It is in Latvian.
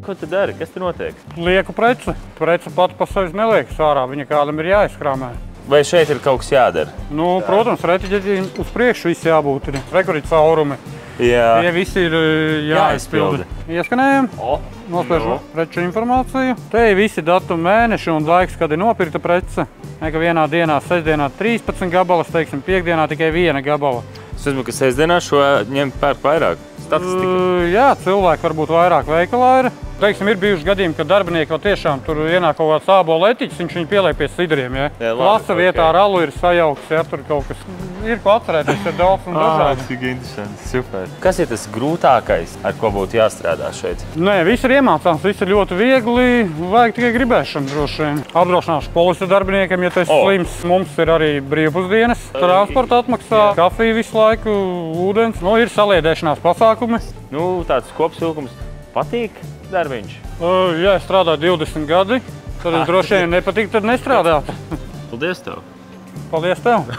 Ko tu dari? Kas te notiek? Lieku preci. Preci pati pa sevis neliekas ārā, viņa kādam ir jāizkrāmē. Vai šeit ir kaut kas jādara? Nu, protams, retiģetim uz priekšu viss jābūt. Rekurīt caurumi. Jā. Tie visi ir jāizpilda. Ieskanējam. Nospiežu preču informāciju. Te ir visi datumi, mēneši un laiks, kad ir nopirkta prece. Ka vienā dienā, sestdienā 13 gabalas, teiksim, piekdienā tikai 1 gabala. Es esmu, ka sestdienā šo ņem pērk vairāk. Statistika. Jā, cilvēki varbūt vairāk veikalā ir. Teiksim, ir bijuši gadījumi, kad darbinieki vēl tiešām tur ienāk kaut kāds ābolu etiķis, viņš viņu pieliek pie sidriem, ja. Klasa vietā ar alu ir sajaukts, ja, tur kaut kas ir ko atcerēties, ir daudz un dažādi. Cik interesanti, super. Kas ir tas grūtākais, ar ko būtu jāstrādā šeit? Nē, viss ir iemācāms, viss ir ļoti viegli, vajag tikai gribēšanu droši vien. Apdrošināšu polisa darbiniekiem, ja tu esi slims. Mums ir arī brīvpusdienas, transporta atmaksā, kafija visu laiku, ūdens. Nu, ir saliedēšanās pasākumi. Nu, tāds kopsavilkums patīk darbiņš? Ja es strādāju 20 gadi, tad es droši vien nepatīk, tad nestrādātu. Paldies tev! Paldies tev!